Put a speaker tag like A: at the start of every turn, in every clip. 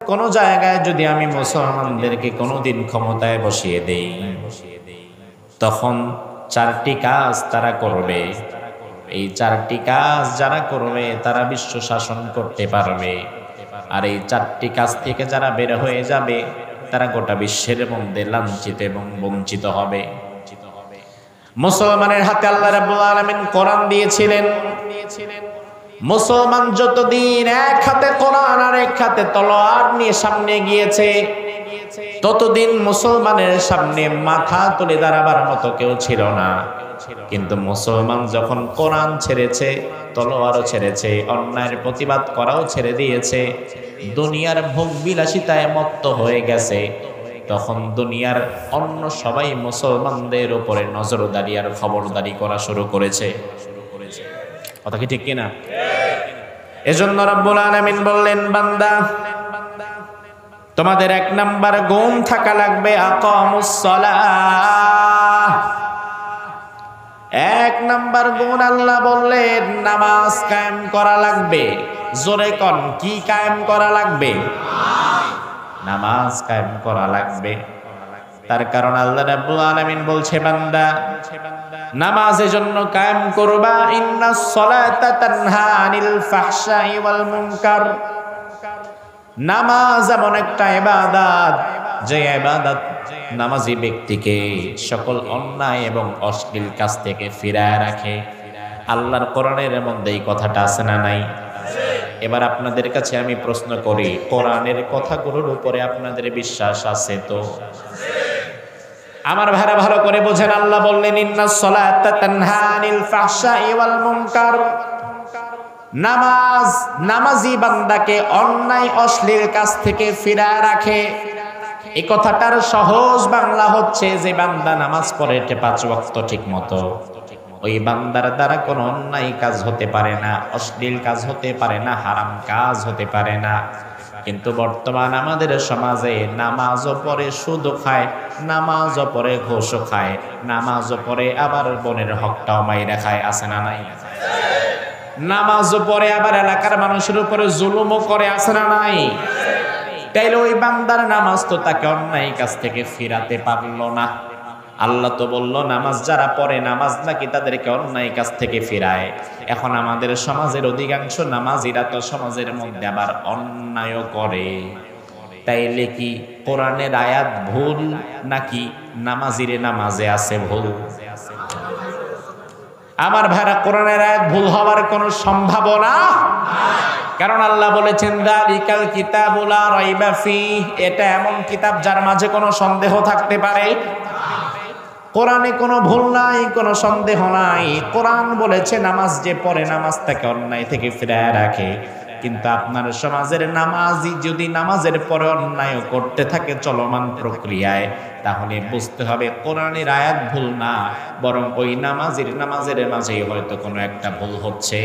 A: কোন জায়গায় যদি আমি মুসলমানদেরকে কোনোদিন ক্ষমতায় বসিয়ে দেই, তখন চারটি কাজ তারা করবে। এই চারটি কাজ যারা করবে তারা বিশ্ব শাসন করতে পারবে। আর এই চারটি কাজ থেকে যারা বের হয়ে যাবে তারা গোটা বিশ্বের মধ্যে লাঞ্ছিত এবং বঞ্চিত হবে। মুসলমানের হাতে আল্লাহ রাব্বুল আলামিন কোরআন দিয়েছিলেন। মুসলমান যতদিন এক হাতে কোরআন আর এক হাতে তলোয়ার নিয়ে সামনে গিয়েছে, ততদিন মুসলমানের সামনে মাথা তুলে দাঁড়াবার মতো কেউ ছিল না। কিন্তু মুসলমান যখন কোরআন ছেড়েছে, তলোয়ারও ছেড়েছে, অন্যায়ের প্রতিবাদ করাও ছেড়ে দিয়েছে, দুনিয়ার ভোগ বিলাসিতায় মত্ত হয়ে গেছে, তখন দুনিয়ার অন্য সবাই মুসলমানদের উপরে নজরদারি আর খবরদারি করা শুরু করেছে। কথা কি ঠিক কিনা? এজন্য রব্বুল আলামিন বললেন, বান্দা তোমাদের এক নাম্বার গুণ থাকা লাগবে আকামুস সালাহ। এক নাম্বার গুণ আল্লাহ বললেন নামাজ কায়েম করা লাগবে। জোরে কোন, কি কায়েম করা লাগবে? নামাজ কায়েম করা লাগবে। তার কারণ আল্লাহ রাব্বুল আলামিন বলছে, বান্দা নামাজ এজন্য কায়েম করবা, ইন্নাস সালাতা তানহা আনিল ফাহশাই ওয়াল মুনকার। নামাজ এমন একটা ইবাদত, যে ইবাদত নামাজি ব্যক্তিকে সকল অন্যায় এবং অশ্লীল কাজ থেকে ফিরায় রাখে। আল্লাহর কোরআনের মধ্যে এই কথাটা আছে না নাই? এবার আপনাদের কাছে আমি প্রশ্ন করি, কোরআনের কথাগুলোর উপরে আপনাদের বিশ্বাস আছে তো? আমার ভাইরা ভালো করে বোঝেন, আল্লাহ বললেন ইন্নাস সালাতা তানহা আনিল ফাহশাই ওয়াল মুনকার। নামাজ নামাজি বান্দাকে অন্যায় অশ্লীল কাজ থেকে ফিরায় রাখে। এই কথাটার সহজ বাংলা হচ্ছে, যে বান্দা নামাজ পড়ে 5 ওয়াক্ত ঠিক মতো, ওই বান্দার দ্বারা কোনো অন্যায় কাজ হতে পারে না, অশ্লীল কাজ হতে পারে না, হারাম কাজ হতে পারে না। কিন্তু বর্তমান আমাদের সমাজে নামাজও পড়ে সুদও খায়, নামাজও পড়ে ঘুষও খায়, নামাজও পড়ে আবার বোনের হকটাও মাইরা খায়। আছে না নাই? নামাজও পড়ে আবার এলাকার মানুষের উপরে জুলুমও করে। আছে না নাই? তাইলে ওই বান্দার নামাজ তো তাকে অন্যায় কাজ থেকে ফিরাতে পারলো না। আল্লাহ তো বলল নামাজ যারা পড়ে, নামাজ নাকি তাদেরকে অন্যায় কাজ থেকে ফিরায়। এখন আমাদের সমাজের অধিকাংশ নামাজিরা তো সমাজের মধ্যে আবার অন্যায়ও করে। তাইলে কি কোরআনের আয়াত ভুল, নাকি নামাজিরে নামাজে আছে ভুল? আমার ভাইরা, কোরআনের আয়াত ভুল হওয়ার কোনো সম্ভাবনা, কারণ আল্লাহ বলেছেন যালিকাল কিতাবু লা রাইবা ফিহি, এটা এমন কিতাব যার মাঝে কোনো সন্দেহ থাকতে পারে। কোরআনে কোনো ভুল নাই, কোনো সন্দেহ নাই। কোরআন বলেছে নামাজ যে পড়ে নামাজ তাকে অন্যায় থেকে ফিরায় রাখে। কিন্তু আপনার সমাজের নামাজি যদি নামাজের পরে অন্যায় করতে থাকে চলমান প্রক্রিয়ায়, তাহলে বুঝতে হবে কোরআনের আয়াত ভুল না, বরং ওই নামাজের মাঝেই হয়তো কোনো একটা ভুল হচ্ছে।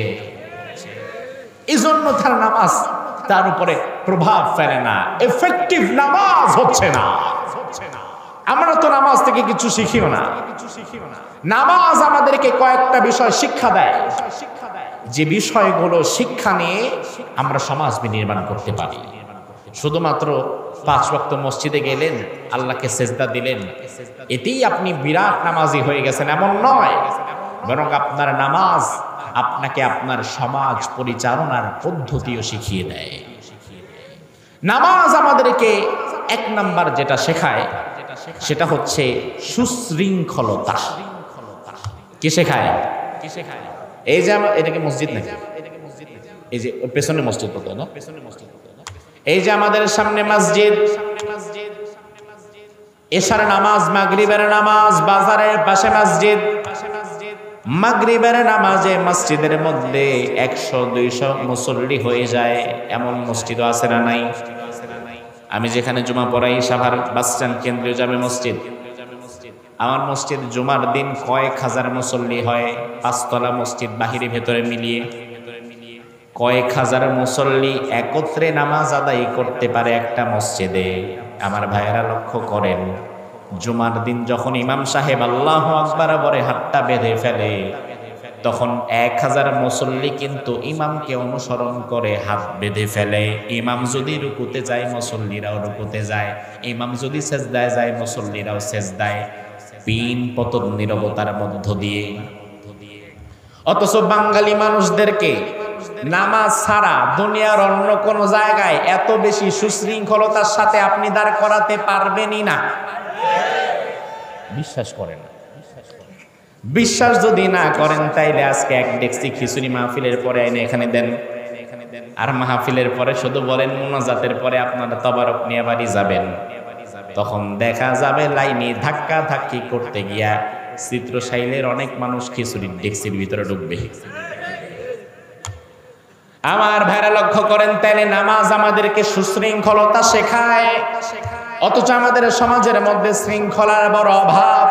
A: এই জন্য তার নামাজ তার উপরে প্রভাব ফেলে না, এফেক্টিভ নামাজ হচ্ছে না। আমরা তো নামাজ থেকে কিছু শিখিও না। নামাজ আমাদেরকে কয়েকটা বিষয় শিক্ষা দেয়, যে বিষয়গুলো শিক্ষা নিয়ে আমরা সমাজ বিনির্মাণ করতে পারি। শুধুমাত্র 5 ওয়াক্ত মসজিদে গেলেন, আল্লাহকে সেজদা দিলেন, এতেই আপনি বিরাট নামাজি হয়ে গেছেন এমন নয়, বরং আপনার নামাজ আপনাকে আপনার সমাজ পরিচালনার পদ্ধতিও শিখিয়ে দেয়। নামাজ আমাদেরকে 1 নাম্বার যেটা শেখায় সেটা হচ্ছে সুশৃঙ্খলতা। কি শেখায়? এই যে এটাকে মসজিদ নাকি, এই যে পেছনে মসজিদ হতো না, এই যে আমাদের সামনে মসজিদ, এশার নামাজ, মাগরিবের নামাজ, বাজারের পাশে মসজিদ। মাগরিবের নামাজে মসজিদের মধ্যে 100-200 মুসল্লি হয়ে যায়, এমন মসজিদও আছে না নাই? আমি যেখানে জুমা পড়াই, সাভার বাসস্ট্যান্ড কেন্দ্রীয় জামে মসজিদ, আমার মসজিদ জুমার দিন কয়েক হাজার মুসল্লি হয়। 5 তলা মসজিদ, বাহিরে ভেতরে মিলিয়ে কয়েক হাজার মুসল্লি একত্রে নামাজ আদায় করতে পারে একটা মসজিদে। আমার ভাইয়েরা লক্ষ্য করেন, জুমার দিন যখন ইমাম সাহেব আল্লাহু আকবার বলে হাতটা বেঁধে ফেলে, তখন 1000 মুসল্লি কিন্তু ইমামকে অনুসরণ করে হাত বেঁধে ফেলে। ইমাম যদি রুকুতে যায় মুসল্লিরাও রুকুতে যায়, ইমাম যদি সেজদায় যায় মুসল্লিরাও সেজদায়, পিন পতন নীরবতার মধ্য দিয়ে। অথচ বাঙালি মানুষদেরকে নামাজ ছাড়া দুনিয়ার অন্য কোনো জায়গায় এত বেশি সুশৃঙ্খলতার সাথে আপনি দাঁড় করাতে পারবেনই না। বিশ্বাস করেন না? বিশ্বাস যদি না করেন তাইলে আজকে এক ডেক্সি খিচুড়ি মাহফিলের পরে এনে এখানে দেন, আর মাহফিলের পরে শুধু বলেন মোনাজাতের পরে আপনারা তবারক নিয়ে বাড়ি যাবেন। তখন দেখা যাবে লাইনে ধাক্কা ধাক্কি করতে গিয়া চিত্রশাইলের অনেক মানুষ খিচুড়ির ডেক্সির ভিতরে ঢুকবে। আমার ভাইরা লক্ষ্য করেন, তাইলে নামাজ আমাদেরকে সুশৃঙ্খলতা শেখায়, অথচ আমাদের সমাজের মধ্যে শৃঙ্খলার বড় অভাব।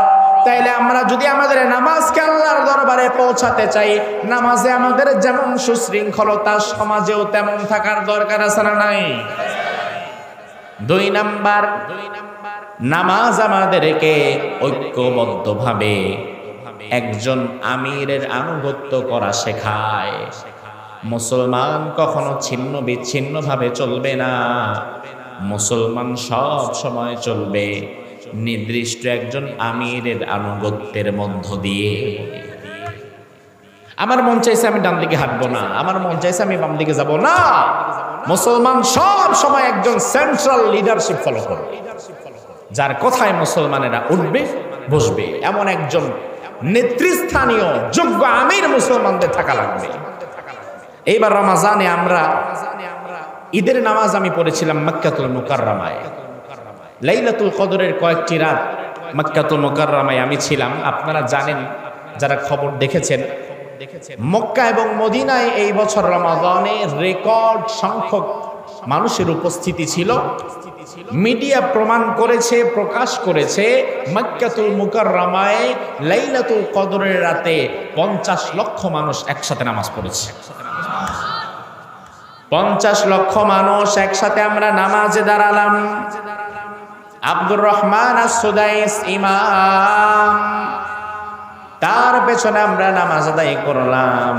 A: তাইলে আমরা যদি আমাদের নামাজকে আল্লাহর দরবারে পৌঁছাতে চাই, নামাজে আমাদের যেমন সুশৃঙ্খলতা সমাজেও তেমন থাকার দরকার আছে না নাই? 2 নাম্বার, নামাজ আমাদেরকে ঐক্যবদ্ধভাবে একজন আমিরের আনুগত্য করা শেখায়। মুসলমান কখনো ছিন্ন বিচ্ছিন্ন ভাবে চলবে না, মুসলমান সব সময় চলবে নির্দিষ্ট একজন আমিরের আনুগত্যের মধ্য দিয়ে। আমার মন চাইছে আমি ডান দিকে হাঁটবো না, আমার মন চাইছে আমি বাম দিকে যাব না। মুসলমান সব সময় একজন সেন্ট্রাল লিডারশিপ ফলো করবে, যার কথায় মুসলমানেরা উঠবে বসবে, এমন একজন নেতৃস্থানীয় যোগ্য আমির মুসলমানদের থাকা লাগবে। এইবার রমাজানে আমরা ঈদের নামাজ আমি পড়েছিলাম মক্কাতুল মুকাররমায়। লাইলাতুল কদরের কয়েকটি রাত মক্কাতুল মুকাররমায় আমি ছিলাম। আপনারা জানেন, যারা খবর দেখেছেন, মক্কা এবং মদিনায় এই বছর রমাদানে রেকর্ড সংখ্যক মানুষের উপস্থিতি ছিল। মিডিয়া প্রমাণ করেছে, প্রকাশ করেছে, মক্কাতুল মুকাররমায় লাইলাতুল কদরের রাতে 50 লক্ষ মানুষ একসাথে নামাজ পড়েছে। 50 লক্ষ মানুষ একসাথে আমরা নামাজে দাঁড়ালাম। আব্দুর রহমান আস-সুদাইস ইমাম, তার পেছনে আমরা নামাজ আদায় করলাম।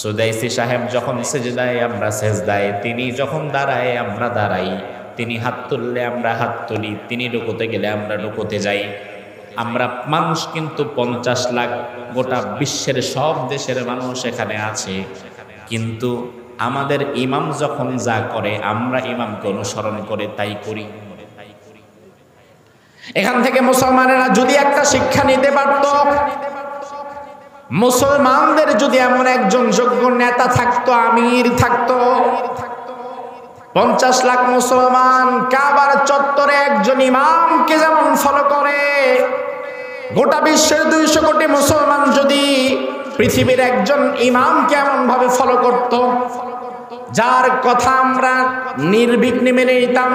A: সুদাইসি সাহেব যখন সেজদায় আমরা সেজদায়, তিনি যখন দাঁড়ায় আমরা দাঁড়াই, তিনি হাত তুললে আমরা হাত তুলি, তিনি রুকুতে গেলে আমরা রুকুতে যাই। আমরা মানুষ কিন্তু 50 লাখ, গোটা বিশ্বের সব দেশের মানুষ এখানে আছে। কিন্তু আমাদের ইমাম যখন যা করে আমরা ইমামকে অনুসরণ করে তাই করি। এখান থেকে মুসলমানেরা যদি একটা শিক্ষা নিতে পারত, মুসলমানদের যদি এমন একজন যোগ্য নেতা থাকতো, আমির থাকতো, 50 লাখ মুসলমান কাবার চত্বরে একজন ইমামকে যেমন ফলো করে, গোটা বিশ্বের 200 কোটি মুসলমান যদি পৃথিবীর একজন ইমামকে এমন ভাবে ফলো করত, যার কথা আমরা নির্বিঘ্নে মেনে নিতাম,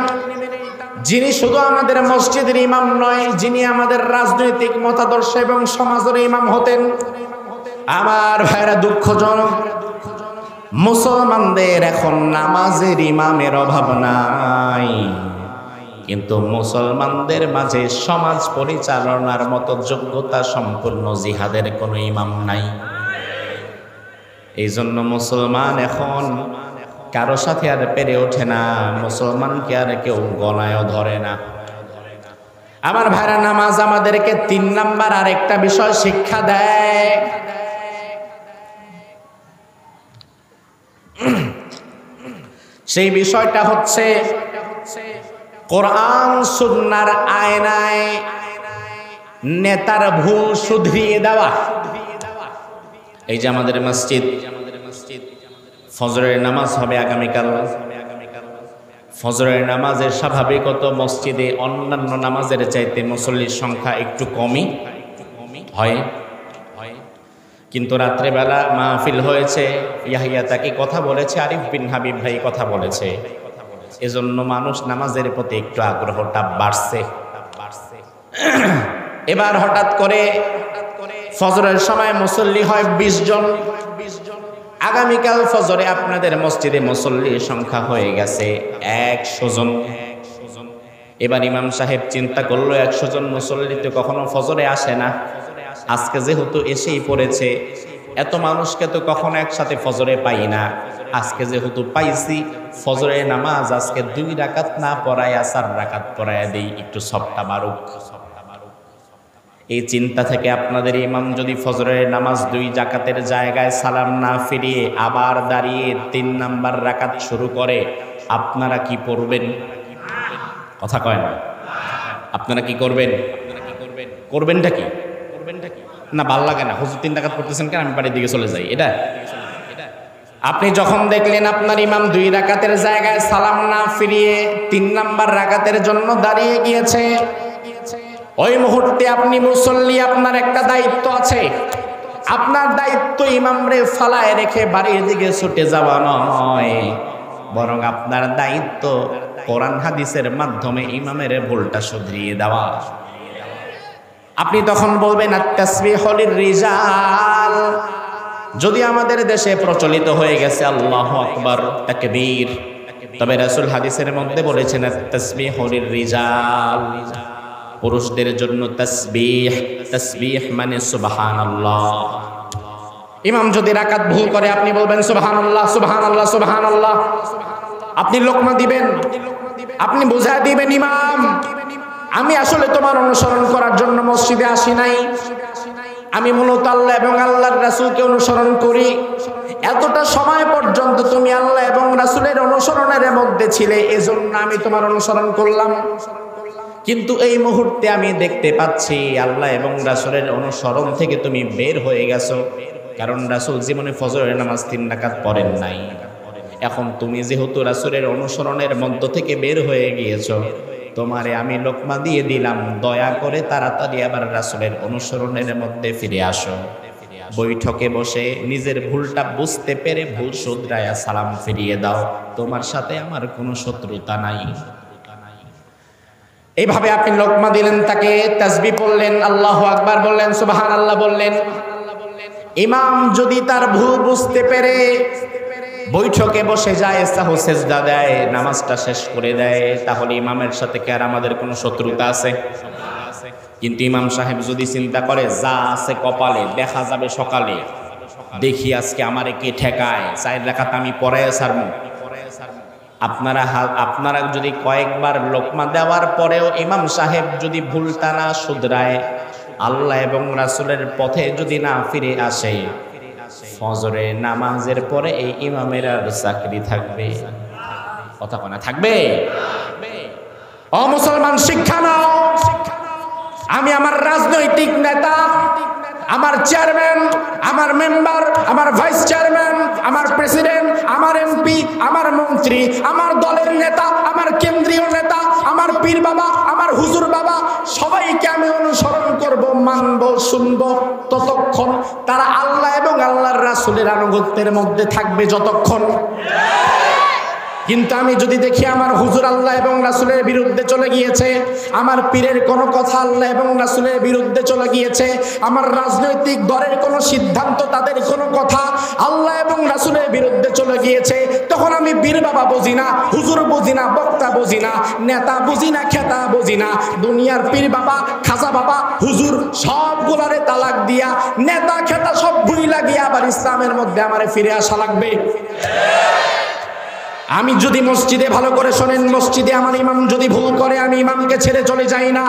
A: যিনি শুধু আমাদের মসজিদের ইমাম নয়, যিনি আমাদের রাজনৈতিক মতাদর্শ এবং সমাজের ইমাম হতেন। আমার ভাইরা, দুঃখজনক, মুসলমানদের এখন নামাজের ইমামের অভাব নাই, কিন্তু মুসলমানদের মাঝে সমাজ পরিচালনার মতো যোগ্যতা সম্পূর্ণ জিহাদের কোনো ইমাম নাই। এই জন্য মুসলমান এখন কারো সাথে আর পেরে ওঠে না, মুসলমানকে আর কেউ গলায়ও ধরে না। আমার ভাইরা, নামাজ আমাদেরকে 3 নাম্বার আরেকটা বিষয় শিক্ষা দেয়। সেই বিষয়টা হচ্ছে কোরআন সুন্নাহর আয়নায় নেতার ভুল শুধরিয়ে দেওয়া। এই যে আমাদের মসজিদ, ফজরের নামাজ হবে আগামীকাল। ফজরের নামাজের স্বাভাবিকত মসজিদে অন্যান্য নামাজের চাইতে মুসল্লির সংখ্যা একটু কমই হয়, কিন্তু রাত্রেবেলা মাহফিল হয়েছে, ইয়াহিয়া তাকে কথা বলেছে, আরিফ বিন হাবিব ভাই কথা বলেছে, এজন্য মানুষ নামাজের প্রতি একটু আগ্রহটা বাড়ছে। এবার হঠাৎ করে ফজরের সময় মুসল্লি হয় 20 জন, আগামীকাল ফজরে আপনাদের মসজিদে মুসল্লির সংখ্যা হয়ে গেছে 100 জন। এবার ইমাম সাহেব চিন্তা করলো 100 জন মুসল্লি তো কখনো ফজরে আসে না, আজকে যেহেতু এসেই পড়েছে, এত মানুষকে তো কখনো একসাথে ফজরে পাই না, আজকে যেহেতু পাইছি ফজরের নামাজ আজকে 2 রাকাত না পড়ায় 4 রাকাত পড়ায় দেই, একটু সবটা বারুক। এই চিন্তা থেকে আপনাদের ইমাম যদি ফজরের নামাজ 2 রাকাতের জায়গায় সালাম না ফিরিয়ে আবার দাঁড়িয়ে 3 নাম্বার রাকাত শুরু করে, আপনারা কি পড়বেন? কথা কয় না। আপনারা কি করবেন? করবেনটা কি? না ভাল লাগে না, হুজুর 3 রাকাত পড়তেছেন কেন, আমি বাড়ির দিকে চলে যাই, এটা আপনি যখন দেখলেন আপনার ইমাম 2 রাকাতের জায়গায় সালাম না ফিরিয়ে 3 নাম্বার রাকাতের জন্য দাঁড়িয়ে গিয়েছে, ওই মুহূর্তে আপনি মুসল্লি, আপনার একটা দায়িত্ব আছে। আপনার দায়িত্ব ইমামরে ফালায় রেখে বাড়ির দিকে ছুটে যাওয়া নয়, বরং আপনার দায়িত্ব কোরআন হাদিসের মাধ্যমে ইমামের ভুলটা শুধরিয়ে দেওয়া। আপনি তখন বলবেন আত-তাসবিহু লির-রিজাল। যদি আমাদের দেশে প্রচলিত হয়ে গেছে আল্লাহু আকবার, তাকবীর, তবে রাসূল হাদিসের মধ্যে বলেছেন আত-তাসবিহু লির-রিজাল, পুরুষদের জন্য তাসবিহ। তাসবিহ মানে সুবহানাল্লাহ। ইমাম যদি রাকাত ভুল করে আপনি বলবেন সুবহানাল্লাহ, সুবহানাল্লাহ, সুবহানাল্লাহ। আপনি লোকমা দিবেন, আপনি বুঝা দিবেন, ইমাম আমি আসলে তোমার অনুসরণ করার জন্য মসজিদে আসি নাই, আমি মূলত আল্লাহ এবং আল্লাহর রাসূলকে অনুসরণ করি। এতটা সময় পর্যন্ত তুমি আল্লাহ এবং রাসূলের অনুসরণের মধ্যে ছিলে, এজন্য আমি তোমার অনুসরণ করলাম। কিন্তু এই মুহূর্তে আমি দেখতে পাচ্ছি আল্লাহ এবং রাসূলের অনুসরণ থেকে তুমি বের হয়ে গেছো, কারণ রাসূল জীবনে ফজরের নামাজ 3 রাকাত পড়েন নাই। এখন তুমি যেহেতু রাসূলের অনুসরণের মধ্য থেকে বের হয়ে গিয়েছো, তোমারে আমি লোকমা দিয়ে দিলাম, দয়া করে তাড়াতাড়ি আবার রাসূলের অনুসরণের মধ্যে ফিরে আসো। বৈঠকে বসে নিজের ভুলটা বুঝতে পেরে ভুল শুধরায়া সালাম ফিরিয়ে দাও, তোমার সাথে আমার কোনো শত্রুতা নাই। এইভাবে আপনি লোকমা দিলেন, তাকে তাসবিহ পড়লেন, আল্লাহু আকবার বললেন, সুবহানাল্লাহ বললেন। ইমাম যদি তার ভুল বুঝতে পেরে বৈঠকে বসে যায়, সাহু সেজদা দেয়, নামাজটা শেষ করে দেয়, তাহলে ইমামের সাথে কি আর আমাদের কোনো শত্রুতা আছে? কিন্তু ইমাম সাহেব যদি চিন্তা করে যা আছে কপালে দেখা যাবে সকালে, দেখি আজকে আমারে কে ঠেকায়, 4 রাকাত আমি পড়ায় ছাড়বো। আপনারা যদি কয়েকবার লোকমা দেওয়ার পরেও ইমাম সাহেব যদি ভুলটা না শুধরায়, আল্লাহ এবং রাসূলের পথে যদি না ফিরে আসে, ফজরে নামাজের পরে এই ইমামের আর চাকরি থাকবে? কথা কোনা থাকবে? ও মুসলমান, শিক্ষা নাও। আমি আমার রাজনৈতিক নেতা, আমার চেয়ারম্যান, আমার মেম্বার, আমার ভাইস চেয়ারম্যান, আমার প্রেসিডেন্ট, আমার এমপি, আমার মন্ত্রী, আমার দলের নেতা, আমার কেন্দ্রীয় নেতা, আমার পীর বাবা, আমার হুজুর বাবা, সবাইকে আমি অনুসরণ করব, মানব, শুনবো ততক্ষণ তারা আল্লাহ এবং আল্লাহর রাসূলের আনুগত্যের মধ্যে থাকবে, যতক্ষণ। কিন্তু আমি যদি দেখি আমার হুজুর আল্লাহ এবং রাসূলের বিরুদ্ধে চলে গিয়েছে, আমার পীরের কোনো কথা আল্লাহ এবং রাসূলের বিরুদ্ধে চলে গিয়েছে, আমার রাজনৈতিক দলের কোনো সিদ্ধান্ত, তাদের কোনো কথা আল্লাহ এবং রাসূলের বিরুদ্ধে চলে গিয়েছে, তখন আমি পীর বাবা বুঝি না, হুজুর বুঝি না, বক্তা বুঝি না, নেতা বুঝি না, খেতা বুঝি না, দুনিয়ার পীর বাবা, খাজা বাবা, হুজুর সবগুলারে তালাক দিয়া নেতা খেতা সব ভুইলা গিয়া আবার ইসলামের মধ্যে আমারে ফিরে আসা লাগবে। আমি যদি মসজিদে, ভালো করে শোনেন, মসজিদে আমার ইমাম যদি ভুল করে আমি ইমামকে ছেড়ে চলে যাই না,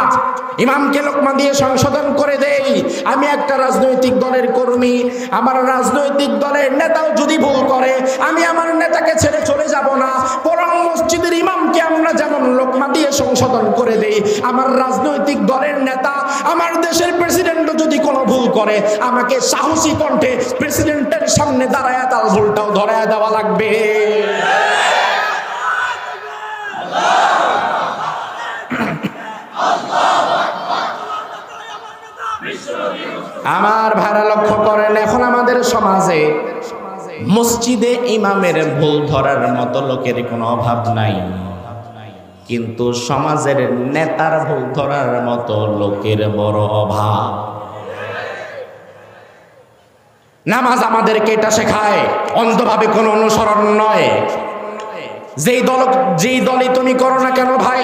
A: ইমামকে লোকমা দিয়ে সংশোধন করে দেই। আমি একটা রাজনৈতিক দলের কর্মী, আমার রাজনৈতিক দলের নেতাও যদি ভুল করে আমি আমার নেতাকে ছেড়ে চলে যাব না, বরং মসজিদের ইমামকে আমরা যেমন লোকমা দিয়ে সংশোধন করে দেই, আমার রাজনৈতিক দলের নেতা, আমার দেশের প্রেসিডেন্টও যদি কোনো ভুল করে আমাকে সাহসী কণ্ঠে প্রেসিডেন্টের সামনে দাঁড়ায় তার ভুলটাও ধরায় দেওয়া লাগবে। আমার ভাড়া লক্ষ্য করেন, এখন আমাদের সমাজে মসজিদে ইমামের ভুল ধরার মতো লোকের কোনো অভাব নাই, কিন্তু সমাজের নেতার ভুল ধরার মতো লোকের বড় অভাব। নামাজ আমাদেরকে এটা শেখায়, অন্ধভাবে কোনো অনুসরণ নয়। যেই দলই তুমি করো না কেন ভাই,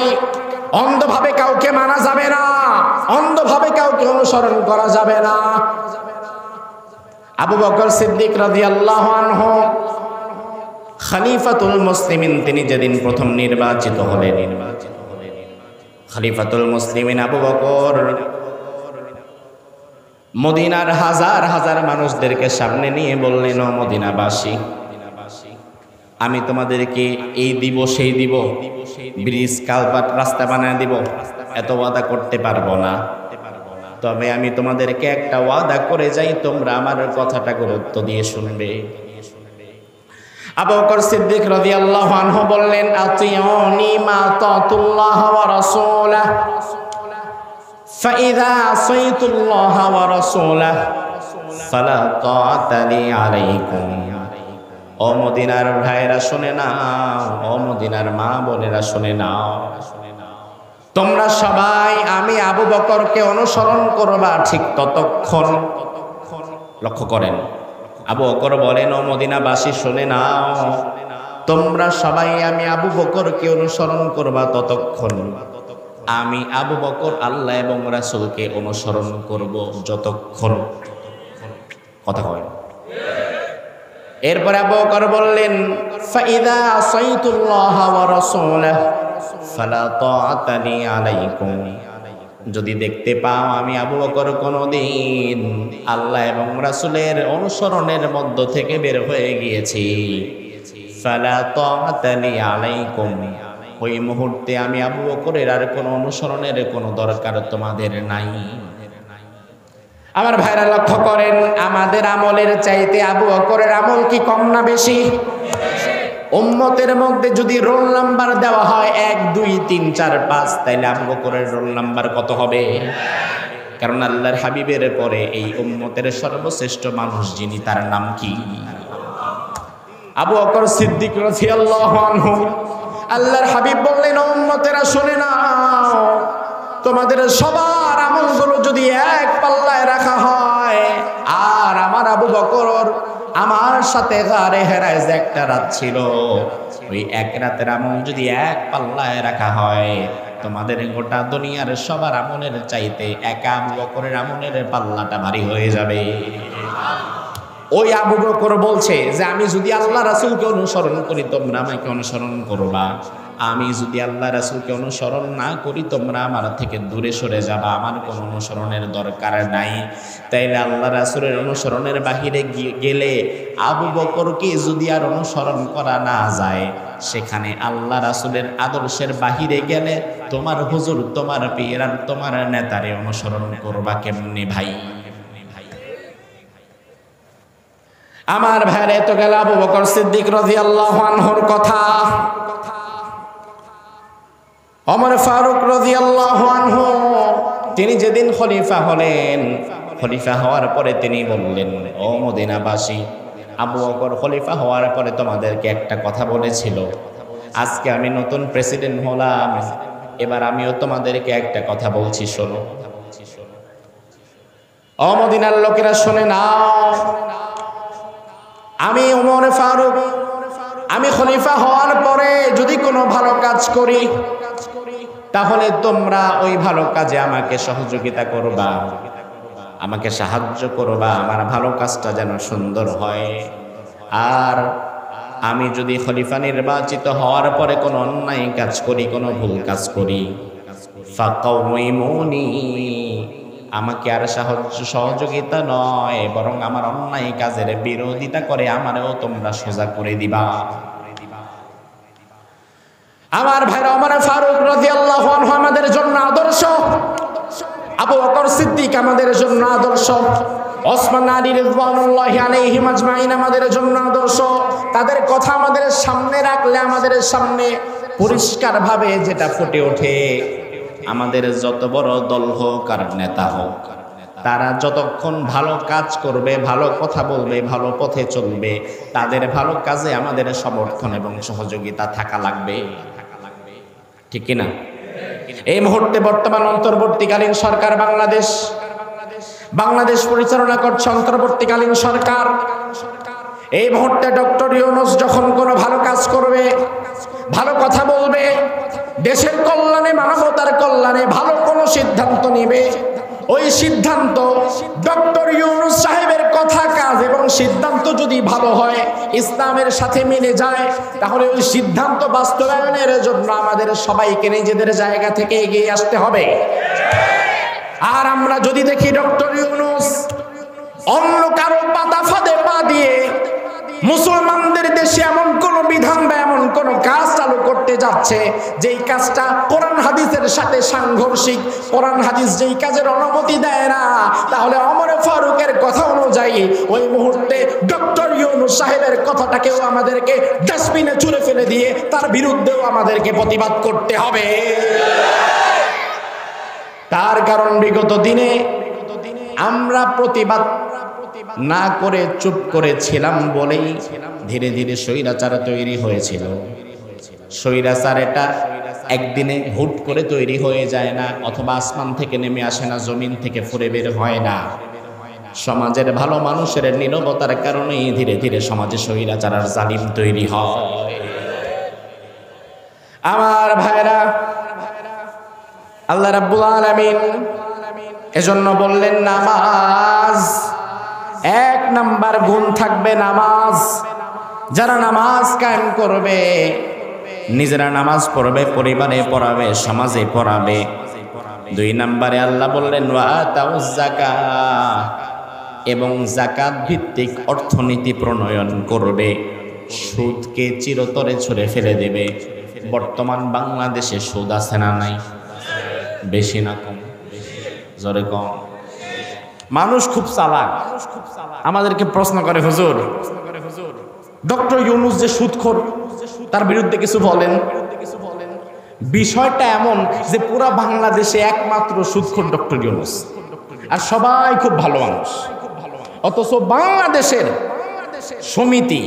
A: অন্ধভাবে কাউকে মানা যাবে না, অন্ধভাবে কাউকে অনুসরণ করা যাবে না। আবু বকর সিদ্দিক রাদিয়াল্লাহু আনহু খলিফাতুল মুসলিমিন, তিনি যেদিন প্রথম নির্বাচিত হলেন, খলিফাতুল মুসলিমিন আবু বকর মদিনার হাজার হাজার মানুষদেরকে সামনে নিয়ে বললেন, ও মদিনাবাসী, আমি তোমাদেরকে এই দিব সেই দিব, ব্রিজ কালভার্ট রাস্তা বানিয়ে দিব, এত ওয়াদা করতে পারবো না, তবে আমি তোমাদেরকে একটা ওয়াদা করে যাই, তোমরা আমার কথাটা গুরুত্ব দিয়ে শুনবে। আবু বকর সিদ্দিক রাদিয়াল্লাহু আনহু বললেন, আতিউনি মা তাতুল্লাহ ওয়া রাসূলাহু ফাইযা আসাইতুল্লাহ ওয়া রাসূলাহু ফালা তাআতা লি আলাইকুম। ও মদিনার ভাইরা শুনে নাও, ও মদিনার মা বোনেরা শুনে নাও, তোমরা সবাই আমি আবু বকরকে অনুসরণ করবা ঠিক ততক্ষণ। লক্ষ্য করেন, আবু বকর বলেন, ও মদিনাবাসী শুনে নাও, তোমরা সবাই আমি আবু বকরকে অনুসরণ করবা ততক্ষণ। আমি আবু বকর আল্লাহ এবং রাসূলকে অনুসরণ করব যতক্ষণ। কথা হয়। এরপরে আবু বকর বললেন, ফাইদা আসাইতুল্লাহ ওয়া রাসূলাহু ফালা তাআতা লি আলাইকুম। যদি দেখতে পাও আমি আবু বকর কোনদিন আল্লাহ এবং রাসূলের অনুসরণের মধ্য থেকে বের হয়ে গিয়েছি, ফালা তাআতা লি আলাইকুম, ওই মুহূর্তে আমি আবু বকরের আর কোনো অনুসরণের কোনো দরকার তোমাদের নাই। আমার ভাইরা লক্ষ্য করেন, আমাদের আমলের চাইতে আবু বকরের আমল কি কম না বেশি? উম্মতের মধ্যে যদি রোল নাম্বার দেওয়া হয় 1 2 3 4 5, তাইলে আবু বকরের রোল নাম্বার কত হবে? কারণ আল্লাহর হাবিবের পরে এই উম্মতের সর্বশ্রেষ্ঠ মানুষ যিনি, তার নাম কি? আবু বকর সিদ্দিক রাদিয়াল্লাহু আনহু। আল্লাহর হাবিব বললেন, উম্মতেরা শুনে নাও, তোমাদের সবার আমলগুলো যদি এক পাল্লায় রাখা হয়, আর আমার আবু বকর আমার সাথে গারে হেরায় যে একটা রাত ছিল, ওই এক রাতের আমল যদি এক পাল্লায় রাখা হয়, তোমাদের গোটা দুনিয়ার সবার আমলের চাইতে একা আবু বকরের আমলের পাল্লাটা ভারী হয়ে যাবে। ওই আবু বকর বলছে যে আমি যদি আল্লাহ রাসূলকে অনুসরণ করি তোমরা আমাকে অনুসরণ করবা, আমি যদি আল্লাহ রাসূলকে অনুসরণ না করি তোমরা আমার থেকে দূরে সরে যাবা, আমার কোনো অনুসরণের দরকার নাই। তাইলে আল্লাহ রাসূলের অনুসরণের বাহিরে গেলে আবু বকরকে যদি আর অনুসরণ করা না যায়, সেখানে আল্লাহ রাসূলের আদর্শের বাহিরে গেলে তোমার হুজুর, তোমার পীর আর তোমার নেতারে অনুসরণ করবা কেমনে ভাই? আমার ভাইরে তো গেল আবু বকর সিদ্দিক রাদিয়াল্লাহু আনহুর কথা। ওমর ফারুক রাদিয়াল্লাহু আনহু, তিনি যেদিন খলিফা হলেন, খলিফা হওয়ার পরে তিনি বললেন, ও মদিনাবাসী, আবু বকর খলিফা হওয়ার পরে তোমাদেরকে একটা কথা বলেছিল, আজকে আমি নতুন প্রেসিডেন্ট হলাম, এবার আমিও তোমাদেরকে একটা কথা বলছি, শোনো। ও মদিনার লোকেরা শুনে নাও, আমি ওমর ফারুক, আমি খলিফা হওয়ার পরে যদি কোনো ভালো কাজ করি, তাহলে তোমরা ওই ভালো কাজে আমাকে সহযোগিতা করবা, আমাকে সাহায্য করবা, আমার ভালো কাজটা যেন সুন্দর হয়। আর আমি যদি খলিফা নির্বাচিত হওয়ার পরে কোনো অন্যায় কাজ করি, কোনো ভুল কাজ করি, ফাকাউমিমুনি, আমাকে আর সহযোগিতা নয়, বরং আমার অন্যায় কাজের বিরোধিতা করে আমারও তোমরা সোজা করে দিবা। আমার ভাইরা, ওমর ফারুক রাদিয়াল্লাহু আনহু আমাদের জন্য আদর্শ, আবু বকর সিদ্দিক আমাদের জন্য আদর্শ, ওসমান আলী রিদওয়ানুল্লাহি আলাইহিম আজমাইন আমাদের জন্য আদর্শ। তাদের কথা আমাদের সামনে রাখলে আমাদের সামনে পরিষ্কারভাবে যেটা ফুটে ওঠে, আমাদের যত বড় দল হোক আর নেতা হোক, তারা যতক্ষণ ভালো কাজ করবে, ভালো কথা বলবে, ভালো পথে চলবে, তাদের ভালো কাজে আমাদের সমর্থন এবং সহযোগিতা থাকা লাগবে, ঠিক কিনা? এই মুহূর্তে বর্তমান অন্তর্বর্তীকালীন সরকার বাংলাদেশ পরিচালনা করছে অন্তর্বর্তীকালীন সরকার। এই মুহূর্তে ডক্টর ইউনূস যখন কোনো ভালো কাজ করবে, ভালো কথা বলবে, দেশের কল্যাণে, মানবতার কল্যাণে ভালো কোনো সিদ্ধান্ত নিবে, ওই সিদ্ধান্ত ডক্টর ইউনূস সাহেবের কথা, কাজ এবং সিদ্ধান্ত যদি ভালো হয়, ইসলামের সাথে মিলে যায়, তাহলে ওই সিদ্ধান্ত বাস্তবায়নের জন্য আমাদের সবাইকে নিজেদের জায়গা থেকে এগিয়ে আসতে হবে। আর আমরা যদি দেখি ডক্টর ইউনূস অন্য কারো পাতা ফাঁদে পা দিয়ে মুসলমানদের দেশে এমন কোন বিধান বা এমন কোন কাজ চালু করতে যাচ্ছে যেই কাজটা কোরআন হাদিসের সাথে সাংঘর্ষিক, কোরআন হাদিস যেই কাজের অনুমতি দেয় না, তাহলে ওমর ফারুকের কথা অনুযায়ী ওই মুহূর্তে ডক্টর ইউনূস সাহেবের কথাটাকেও আমাদেরকে ডাস্টবিনে ছুঁড়ে ফেলে দিয়ে তার বিরুদ্ধেও আমাদেরকে প্রতিবাদ করতে হবে। তার কারণ বিগত দিনে আমরা প্রতিবাদ না করে চুপ করেছিলাম বলেই ধীরে ধীরে স্বৈরাচার তৈরি হয়েছিল। স্বৈরাচার এটা একদিনে হুট করে তৈরি হয়ে যায় না, অথবা আসমান থেকে নেমে আসে না, জমিন থেকে ফুরে বের হয় না। সমাজের ভালো মানুষের নীরবতার কারণেই ধীরে ধীরে সমাজে স্বৈরাচার আর জালিম তৈরি হয়। আমার ভাইরা, আল্লাহ রাব্বুল আলামিন এজন্য বললেন নামাজ, এক নাম্বার গুণ থাকবে নামাজ। যারা নামাজ কায়েম করবে, নিজেরা নামাজ পড়বে, পরিবারে পড়াবে, সমাজে পড়াবে। দুই নাম্বারে আল্লাহ বললেন ওয়াতাউজ যাকাত, এবং যাকাত ভিত্তিক অর্থনীতি প্রণয়ন করবে, সুদকে চিরতরে ছুঁড়ে ফেলে দেবে। বর্তমান বাংলাদেশে সুদ আছে না নাই? বেশি না কম? জোরে কম? মানুষ খুব চালাক, আমাদেরকে প্রশ্ন করে হুজুর ডক্টর ইউনূস যে সুদখোর, তার বিরুদ্ধে কিছু বলেন। বিষয়টা এমন যে পুরা বাংলাদেশে একমাত্র সুদখোর ডক্টর ইউনূস, আর সবাই খুব ভালো মানুষ। অথচ বাংলাদেশের সমিতি,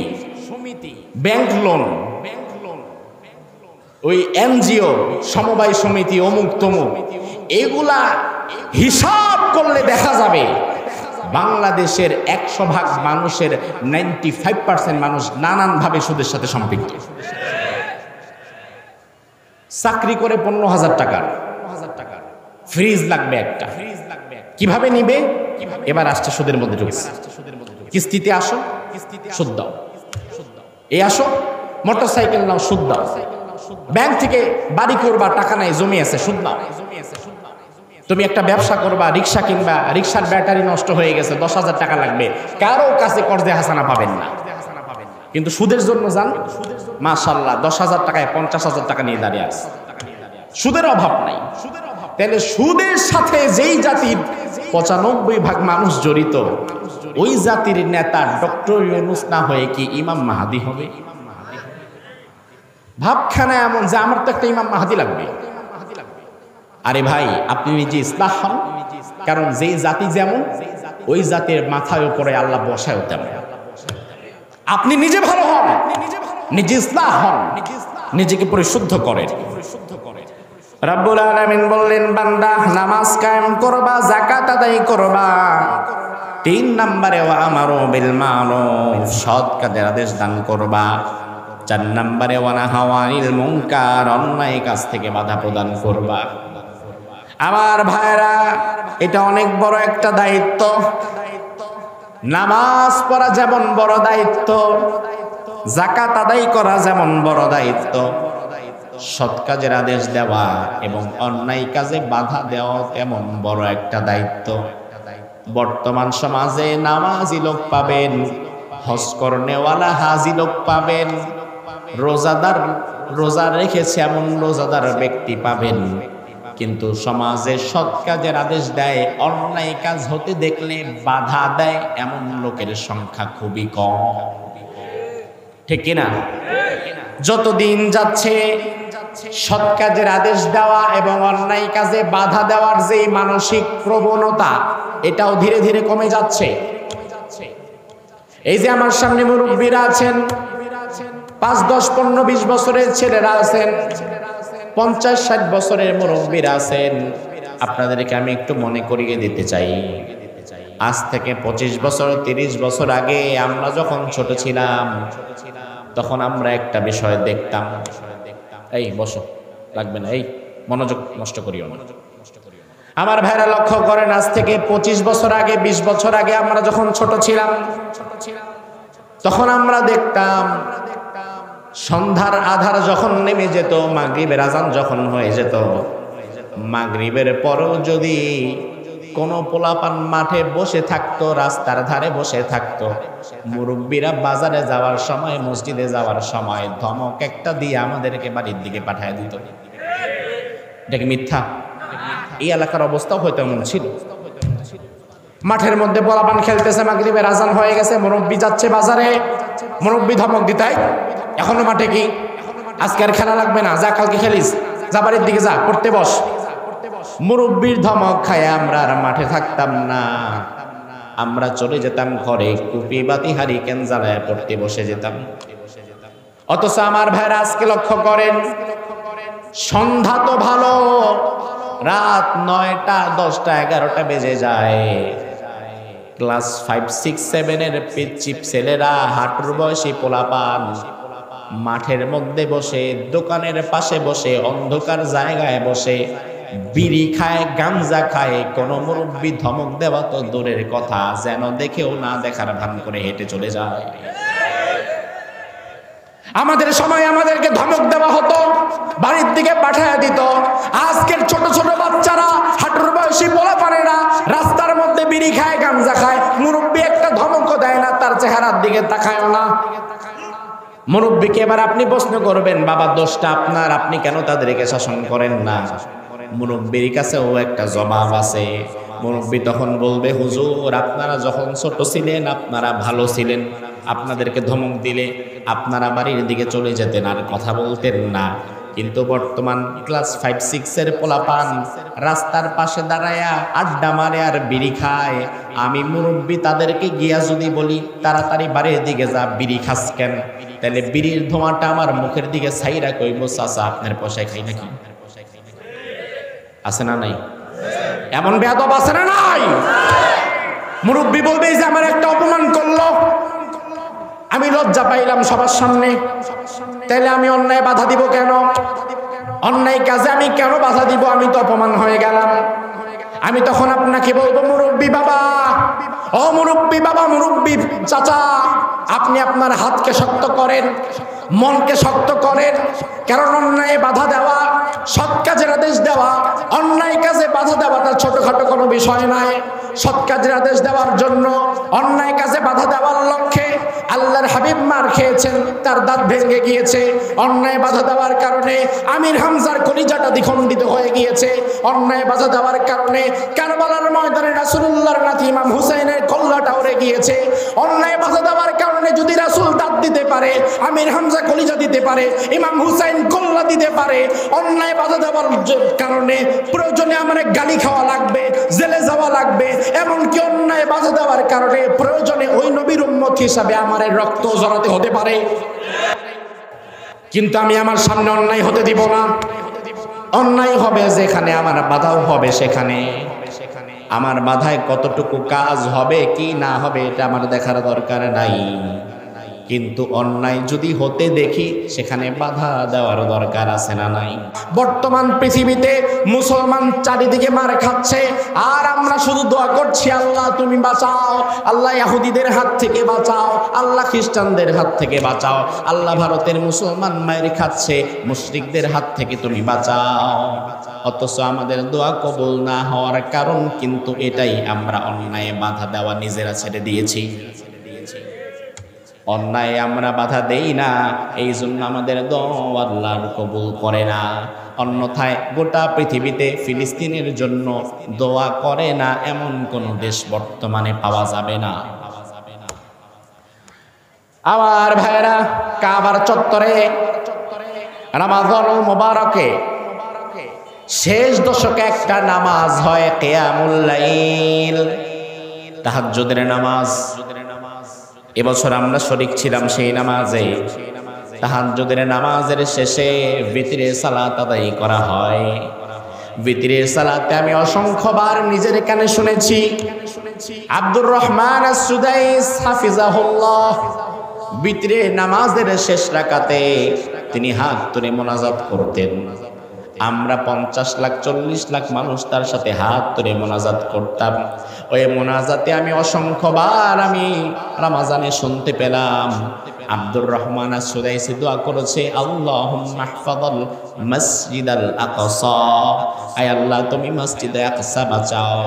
A: ব্যাংক লোন, ওই এনজিও, সমবায় সমিতি, অমুক তমুক, এগুলা হিসাব করলে দেখা যাবে বাংলাদেশের 100% মানুষের 95% মানুষ নানানভাবে সুদের সাথে সম্পৃক্ত। চাকরি করে 15,000 টাকার ফ্রিজ লাগবে একটা, কিভাবে নিবে? এবার আসছে সুদের মধ্যে ঢুকছে। কিস্তিতে আসো, সুদ দাও। এই আসো, মোটরসাইকেল নাও, সুদ দাও। ব্যাংক থেকে বাড়ি করবা, টাকা নাই, জমি আছে, সুদ দাও। তুমি একটা ব্যবসা করবা, রিক্সা কিনবা, রিক্সার ব্যাটারি নষ্ট হয়ে গেছে, 10,000 টাকা লাগবে, কারো কাছে কর্জে হাসানা পাবেন না। কিন্তু সুদের জন্য যান, মাশাআল্লাহ 10,000 টাকায় 50,000 টাকা নিয়ে দাঁড়িয়ে আছে। সুদের অভাব নাই। তাহলে সুদের সাথে যেই জাতির 95% মানুষ জড়িত, ওই জাতির নেতা ডক্টর ইউনূস না হয়ে কি ইমাম মাহাদি হবে? ভাবখানা এমন যে আমার তো একটা ইমাম মাহাদি লাগবে। আরে ভাই, আপনি নিজে ইসলাহ হন, কারণ যেই জাতি যেমন ওই জাতির মাথায় উপরে আল্লাহ বসায় তেমন। আপনি নিজে ভালো হন, নিজে ইসলাহ হন, নিজেকে পরিশুদ্ধ করেন। রাব্বুল আলামিন বললেন বান্দা নামাজ কায়েম করবা, যাকাত আদায় করবা। 3 নম্বরে ওয়া আমারু বিল মারুফ, সৎ কাজের আদেশ দান করবা। 4 নম্বরে ওয়া নাহাউ আনিল মুনকার, অন্যায় কাজ থেকে বাধা প্রদান করবা। আমার ভাইরা, এটা অনেক বড় একটা দায়িত্ব। নামাজ পড়া যেমন বড় দায়িত্ব, যাকাত আদায় করা যেমন বড় দায়িত্ব, সৎ কাজের আদেশ দেওয়া এবং অন্যায় কাজে বাধা দেওয়া তেমন বড় একটা দায়িত্ব। বর্তমান সমাজে নামাজি লোক পাবেন, হজ করনেওয়ালা হাজি লোক পাবেন, রোজাদার, রোজা রেখেছে এমন রোজাদার ব্যক্তি পাবেন, কিন্তু সমাজে সৎ কাজের আদেশ দেয়, অন্যায় কাজ হতে দেখলে বাধা দেয় এমন লোকের সংখ্যা খুবই কম। ঠিক কিনা? যতদিন যাচ্ছে সৎ কাজের আদেশ দেওয়া এবং অন্যায় কাজে বাধা দেওয়ার যে মানসিক প্রবণতা, এটাও ধীরে ধীরে কমে যাচ্ছে। এই যে আমার সামনে মুরব্বীরা আছেন, 5, 10, 15, 20 বছরের ছেলেরা আছেন, 50, 60 বছরের মুরব্বীরা আছেন। আপনাদেরকে আমি একটু মনে করিয়ে দিতে চাই, আজ থেকে 25 বছর 30 বছর আগে আমরা যখন ছোট ছিলাম, তখন আমরা একটা বিষয় দেখতাম। এই বসো, লাগবে না, এই মনোযোগ নষ্ট করিও না। আমার ভাইরা লক্ষ্য করেন, আজ থেকে 25 বছর আগে 20 বছর আগে আমরা যখন ছোট ছিলাম তখন আমরা দেখতাম সন্ধ্যার আধার যখন নেমে যেত, মাগরিবের আজান যখন হয়ে যেত, মাগরিবের পরেও যদি কোনো পোলাপান মাঠে বসে থাকতো, রাস্তার ধারে বসে থাকতো, মুরব্বীরা বাজারে যাওয়ার সময়, মসজিদে যাওয়ার সময় ধমক একটা দিয়ে আমাদেরকে বাড়ির দিকে পাঠিয়ে দিত। এটা কি মিথ্যা? এই এলাকার অবস্থাও হয়তো এমন ছিল। মাঠের মধ্যে পোলাপান খেলতেছে, মাগরিবের আজান হয়ে গেছে, মুরব্বী যাচ্ছে বাজারে, মুরব্বী ধমক দিতাই, এখনো মাঠে কি, আজকে আর খেলা লাগবে না, যা কালকে খেলিস, যা বাড়ির দিকে যা, পড়তে বস। মুরব্বীর ধমক খায় আমরা আর মাঠে থাকতাম না, আমরা চলে যেতাম ঘরে, কুপি বাতি হারিকেন জ্বালায় পড়তে বসে যেতাম। অথচ আমার ভাইরা আজকে লক্ষ্য করেন, সন্ধ্যা তো ভালো, রাত 9টা 10টা 11টা বেজে যায়, ক্লাস 5 6 7 এর পিচ্চিপ ছেলেরা, হাঁটুর বয়সী পোলাপান মাঠের মধ্যে বসে, দোকানের পাশে বসে, অন্ধকার জায়গায় বসে বিড়ি খায়, গাঞ্জা খায়। কোন মুরব্বী ধমক দেওয়া তো দূরের কথা, যেন দেখেও না দেখার ভান করে হেঁটে চলে যায়। আমাদের সময় আমাদেরকে ধমক দেওয়া হতো, বাড়ির দিকে পাঠিয়ে দিত। আজকের ছোট ছোট বাচ্চারা, হাঁটুর বয়সী পোলাপানেরা রাস্তার মধ্যে বিড়ি খায়, গাঞ্জা খায়, মুরব্বী একটা ধমকও দেয় না, তার চেহারার দিকে তাকায়ও না। মুরব্বীকে এবার আপনি প্রশ্ন করবেন, বাবা দোষটা আপনার, আপনি কেন তাদেরকে শাসন করেন না? মুরব্বীর কাছেও একটা জবাব আছে। মুরব্বী তখন বলবে, হুজুর আপনারা যখন ছোট ছিলেন আপনারা ভালো ছিলেন, আপনাদেরকে ধমক দিলে আপনারা বাড়ির দিকে চলে যেতেন আর কথা বলতেন না, কিন্তু বর্তমান ক্লাস 5 6 এর পোলাপান রাস্তার পাশে দাঁড়ায়া আড্ডা মারে আর বিড়ি খায়। আমি মুরব্বী তাদেরকে গিয়া যদি বলি তাড়াতাড়ি বাড়ির দিকে যা, বিড়ি খাস কেন, তাহলে বিড়ির ধোঁয়াটা আমার মুখের দিকে ছাইরা কইব, চাচা আপনার পয়সায় খাই নাকি? আছে না নাই? এমন বেয়াদব আছে না নাই? মুরব্বী বলবে যে আমার একটা অপমান করলো, আমি লজ্জা পাইলাম সবার সামনে, তাইলে আমি অন্যায় বাধা দিব কেন? অন্যায় কাজে আমি কেন বাধা দিব? আমি তো অপমান হয়ে গেলাম। আমি তখন আপনাকে বলবো, মুরব্বী বাবা, ও মুরব্বী বাবা, মুরব্বী চাচা, আপনি আপনার হাতকে শক্ত করেন, মনকে শক্ত করেন। কারণ অন্যায় বাধা দেওয়া, সৎ কাজের আদেশ দেওয়া, অন্যায় কাজে বাধা দেওয়াটা ছোটখাটো কোনো বিষয় নয়। সৎ কাজের আদেশ দেওয়ার জন্য, অন্যায় কাজে বাধা দেওয়ার লক্ষ্যে আল্লাহর হাবিব মার খেয়েছেন, তার দাঁত ভেঙে গিয়েছে। অন্যায় বাধা দেওয়ার কারণে আমির হামজার কলিজাটা দ্বিখণ্ডিত হয়ে গিয়েছে। অন্যায় বাধা দেওয়ার কারণে কারবালার ময়দানে রাসূলুল্লাহর নাতি ইমাম হুসাইনের কল্লাটা উড়ে গিয়েছে। অন্যায় বাধা দেওয়ার কারণে যদি রাসূল দাঁত দিতে পারে, আমির হামজা কলিজা দিতে পারে, ইমাম হুসাইন কল্লা দিতে পারে। অন্যায় বাধা দেওয়ার কারণে প্রয়োজনে আমার গালি খাওয়া লাগবে, জেলে যাওয়া লাগবে, এমনকি অন্যায় বাধা দেওয়ার কারণে প্রয়োজনে ওই নবীর উম্মত হিসাবে আমার রক্ত ঝরাতে হতে পারে, কিন্তু আমি আমার সামনে অন্যায় হতে দিব না। অন্যায় হবে যেখানে, আমার বাধাও হবে সেখানে। আমার বাধায় কতটুকু কাজ হবে কি না হবে এটা আমার দেখার দরকার নাই, কিন্তু অন্যায় যদি হতে দেখি সেখানে বাধা দেওয়ার দরকার আছে না নাই? বর্তমান পৃথিবীতে মুসলমান চারিদিকে মার খাচ্ছে, আর আমরা শুধু দোয়া করছি, আল্লাহ তুমি বাঁচাও, আল্লাহ ইহুদিদের হাত থেকে বাঁচাও, আল্লাহ খ্রিস্টানদের হাত থেকে বাঁচাও, আল্লাহ ভারতের মুসলমান মায়ের খাচ্ছে, মুশরিকদের হাত থেকে তুমি বাঁচাও। অথচ আমাদের দোয়া কবুল না হওয়ার কারণ কিন্তু এটাই, আমরা অন্যায় বাধা দেওয়া নিজেরা ছেড়ে দিয়েছি। অন্যায় আমরা বাধা দেই না, এই জন্য আমাদের দোয়া আল্লাহ কবুল করে না। অন্যথায় গোটা পৃথিবীতে ফিলিস্তিনের জন্য দোয়া করে না এমন কোন দেশ বর্তমানে পাওয়া যাবে না। আমার ভাইরা, কাবার চত্বরে রমাদানুল মুবারকে শেষ দশকে একটা নামাজ হয়, কিয়ামুল লাইল, তাহাজ্জুদের নামাজ। এবছর আমরা শরীক ছিলাম সেই নামাজে। তাহাজ্জুদের নামাজের শেষে বিতরের সালাত আদায় করা হয়। বিতরের সালাতে আমি অসংখ্যবার নিজের কানে শুনেছি, আব্দুর রহমান আস-সুদাইস হাফিজাহুল্লাহ বিতরের নামাজের শেষ রাকাতে তিনি হাত তুলে মোনাজাত করতেন, আমরা 50 লাখ 40 লাখ মানুষ তার সাথে হাত ধরে মোনাজাত করতাম। ওই মোনাজাতে আমি অসংখ্যবার আমি রমজানে শুনতে পেলাম আব্দুর রহমান আস-সুদাইসি দোয়া করেছে, আল্লাহুম্মা ইহফাযাল মসজিদাল আকসা, আয় আল্লাহ তুমি মসজিদে আকসা বাঁচাও।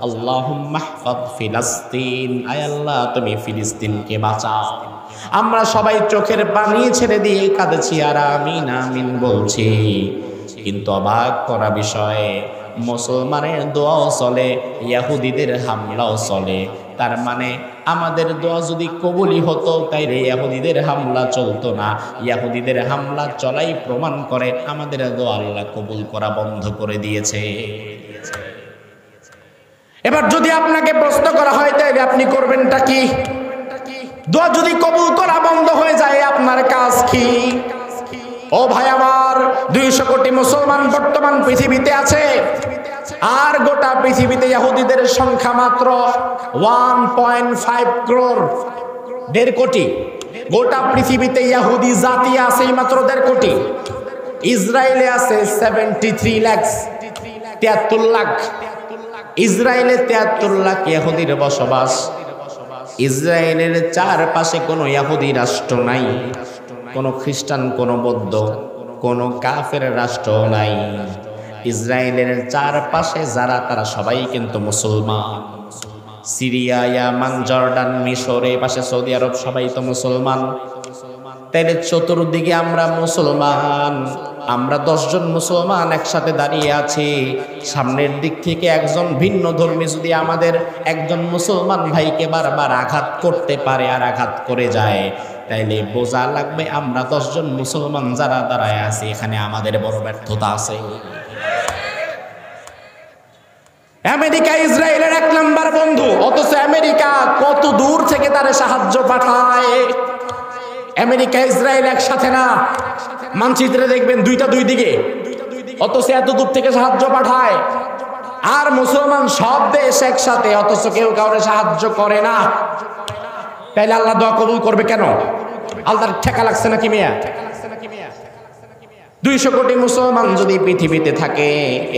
A: আল্লাহুম্মা ইহফায ফিলিস্তিন, আয় আল্লাহ তুমি ফিলিস্তিনকে বাঁচাও। আমরা সবাই চোখের পানি ছেড়ে দিয়ে কাঁদছি আর আমিন আমিন বলছি। কিন্তু অবাক করা বিষয়, মুসলমানের দোয়াও চলে, ইহুদিদের হামলাও চলে। তার মানে আমাদের দোয়া যদি কবুলই হতো তাইলে ইহুদিদের হামলা চলতো না। ইহুদিদের হামলা চলাই প্রমাণ করে আমাদের দোয়া আল্লাহ কবুল করা বন্ধ করে দিয়েছে। এবার যদি আপনাকে প্রশ্ন করা হয় তাইলে আপনি করবেনটা কি? দোয়া যদি কবুল করা বন্ধ হয়ে যায় আপনার কাজ কি? ও ভাই আমার, 200 কোটি মুসলমান বর্তমান পৃথিবীতে আছে, আর গোটা পৃথিবীতে ইহুদিদের সংখ্যা মাত্র 1.5 করোড়, 1.5 কোটি। গোটা পৃথিবীতে ইহুদি জাতি আছে মাত্র 1.5 কোটি। ইসরায়েলে আছে 73 লাখ, 73 লাখ। ইসরায়েলে 73 লাখ ইহুদির বসবাস। ইসরায়েলের চারপাশে কোনো ইহুদি রাষ্ট্র নাই, কোনো খ্রিস্টান, কোনো বৌদ্ধ, কোনো কাফের রাষ্ট্র নাই। ইসরায়েলের চারপাশে যারা তারা সবাই কিন্তু মুসলমান। সিরিয়া, ইয়ামান, জর্ডান, মিশর, এই পাশে সৌদি আরব সবাই তো মুসলমান। তাইলে চতুর্দিকে আমরা মুসলমান, আমরা 10 জন মুসলমান একসাথে দাঁড়িয়ে আছি। সামনের দিক থেকে একজন ভিন্ন ধর্মী যদি আমাদের একজন মুসলমান ভাইকে বারবার আঘাত করতে পারে আর আঘাত করে যায়, তাইলে বোঝা লাগবে আমরা 10 জন মুসলমান যারা দাঁড়ায় আছি এখানে আমাদের বড় ব্যর্থতা আছে। আমেরিকা ইসরায়েলের 1 নাম্বার বন্ধু, অথচ আমেরিকা কত দূর থেকে তার সাহায্য পাঠায়। আমেরিকা ইসরায়েল একসাথে না, মানচিত্রে দেখবেন দুইটা দুই দিকে, অথচ এত দূর থেকে সাহায্য পাঠায়। আর মুসলমান সব দেশ একসাথে, অথচ কেউ কাউরে সাহায্য করে না। তাইলে আল্লাহ দোয়া কবুল করবে কেন? আল্লাহর ঠেকা লাগছে নাকি মিয়া? 200 কোটি মুসলমান যদি পৃথিবীতে থাকে,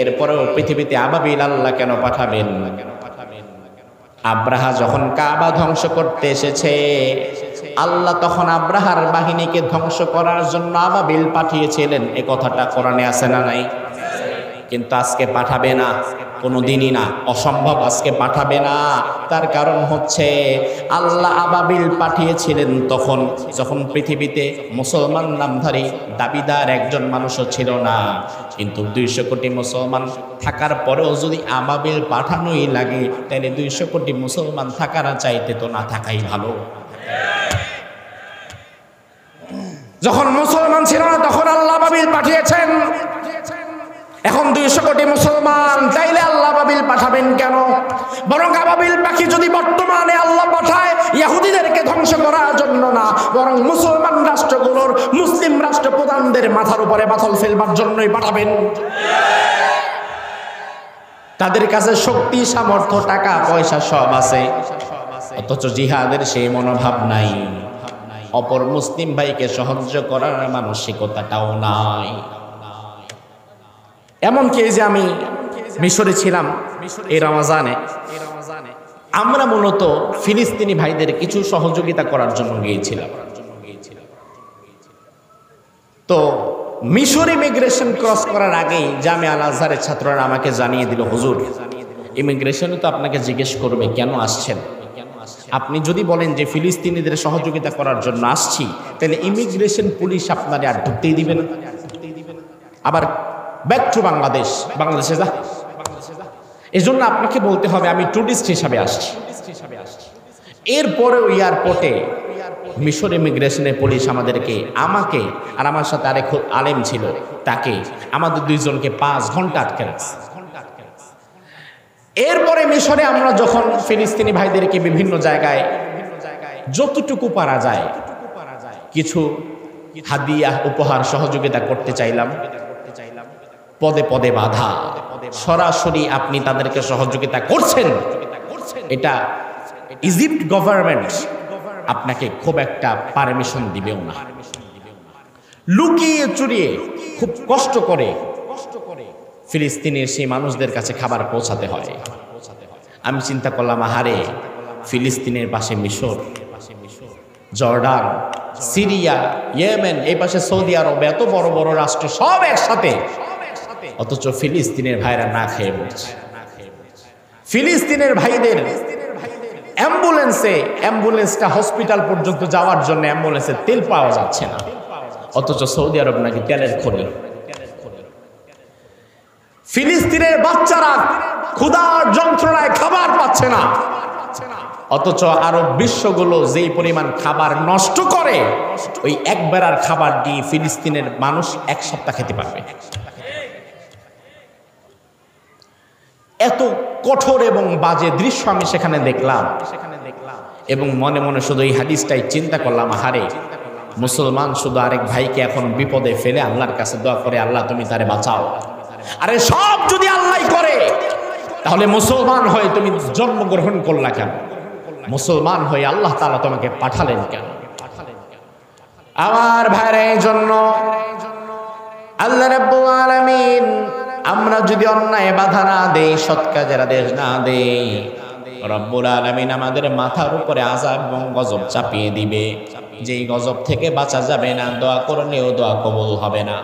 A: এরপরেও পৃথিবীতে আবাবিল আল্লাহ কেন পাঠাবেন? আব্রাহা যখন কাবা ধ্বংস করতে এসেছে, আল্লাহ তখন আব্রাহার বাহিনীকে ধ্বংস করার জন্য আবাবিল পাঠিয়েছিলেন। এ কথাটা কোরআনে আছে না নাই? কিন্তু আজকে পাঠাবে না, কোনোদিনই না, অসম্ভব, আজকে পাঠাবে না। তার কারণ হচ্ছে আল্লাহ আবাবিল পাঠিয়েছিলেন তখন যখন পৃথিবীতে মুসলমান নামধারী দাবিদার একজন মানুষও ছিল না। কিন্তু 200 কোটি মুসলমান থাকার পরেও যদি আবাবিল পাঠানোই লাগে, তাহলে 200 কোটি মুসলমান থাকার চাইতে তো না থাকাই ভালো। যখন মুসলমান ছিল না তখন আল্লাহ আবাবিল পাঠিয়েছেন। এখন 200 কোটি মুসলমান, তাইলে আল্লাহ আবাবিল পাঠাবেন কেন? বরং আবাবিল পাখি যদি বর্তমানে আল্লাহ পাঠায় ইহুদিদেরকে ধ্বংস করার জন্য না, বরং মুসলমান রাষ্ট্রগুলোর, মুসলিম রাষ্ট্রপ্রধানদের মাথার উপরে বাথল ফেলবার জন্যই পাঠাবেন। তাদের কাছে শক্তি, সামর্থ্য, টাকা পয়সা সব আছে, অথচ জিহাদের সেই মনোভাব নাই। অপর মুসলিম ভাইকে সাহায্য করার মানসিকতাটাও নাই। এমনকি যে আমি মিশরে ছিলাম এই রমজানে, আমরা মূলত ফিলিস্তিনি ভাইদের কিছু সহযোগিতা করার জন্য গিয়েছিলাম। তো মিশর ইমিগ্রেশন ক্রস করার আগেই জামিয়া আল আজহারের ছাত্ররা আমাকে জানিয়ে দিল, হুজুর ইমিগ্রেশনে তো আপনাকে জিজ্ঞেস করবে কেন আসছেন। আপনি যদি বলেন যে ফিলিস্তিনিদের সহযোগিতা করার জন্য আসছি, তাহলে ইমিগ্রেশন পুলিশ আপনারে আর ঢুকতেই দিবে না। আবার ব্যাক টু বাংলাদেশে যা। এই জন্য আপনাকে বলতে হবে আমি টুরিস্ট হিসাবে আসছি। এরপরেও এয়ারপোর্টে মিশর ইমিগ্রেশনের পুলিশ আমাকে আর আমার সাথে আরেক আলেম ছিল, তাকে, আমাদের 2 জনকে 5 ঘন্টা আটকে রাখছে। এরপরে মিশরে আমরা যখন ফিলিস্তিনি ভাইদেরকে বিভিন্ন জায়গায় যতটুকু পারা যায় কিছু হাদিয়া, উপহার, সহযোগিতা করতে চাইলাম, পদে পদে বাধা। সরাসরি আপনি তাদেরকে সহযোগিতা করছেন, এটা ইজিপ্ট গভর্নমেন্ট আপনাকে খুব একটা পারমিশন দিবেও না। লুকিয়ে চুরিয়ে খুব কষ্ট করে ফিলিস্তিনের সেই মানুষদের কাছে খাবার পৌঁছাতে হয়। আমি চিন্তা করলাম, আহারে, ফিলিস্তিনের পাশে মিশর, জর্ডান, সিরিয়া, ইয়েমেন, এই পাশে সৌদি আরব, এত বড় বড় রাষ্ট্র সব একসাথে, অথচ ফিলিস্তিনের ভাইরা না খেয়ে মরছে। ফিলিস্তিনের ভাইদের অ্যাম্বুলেন্সটা হসপিটাল পর্যন্ত যাওয়ার জন্য অ্যাম্বুলেন্সের তেল পাওয়া যাচ্ছে না, অথচ সৌদি আরব নাকি তেলের খনি। ফিলিস্তিনের বাচ্চারা ক্ষুধার যন্ত্রণায় খাবার পাচ্ছে না, অথচ আরব বিশ্বগুলো যেই পরিমাণ খাবার নষ্ট করে, ওই এক বেলার খাবার দিয়ে ফিলিস্তিনের মানুষ এক সপ্তাহ খেতে পারবে। এত কঠোর এবং বাজে দৃশ্য আমি সেখানে দেখলাম, এবং মনে মনে শুধু এই হাদিসটাই চিন্তা করলাম, আহারে, মুসলমান শুধু আরেক ভাইকে এখন বিপদে ফেলে আল্লাহর কাছে দোয়া করে, আল্লাহ তুমি তারে বাঁচাও। আরে সব যদি আল্লাহ করে, তাহলে মুসলমান হয়ে তুমি জন্মগ্রহণ করলা কেন? মুসলমান হয়ে আল্লাহ তাআলা তোমাকে পাঠালেন কেন? আমার ভাইরা, এই জন্য আল্লাহ রাব্বুল আলামিন, আমরা যদি অন্যায় বাধা না দেই, সৎ কাজের আদেশ না দেই, রব্বুল আলামিন আমাদের মাথার উপরে আযাব এবং গজব চাপিয়ে দিবে, যেই গজব থেকে বাঁচা যাবে না, দোয়া করলেও দোয়া কবুল হবে না।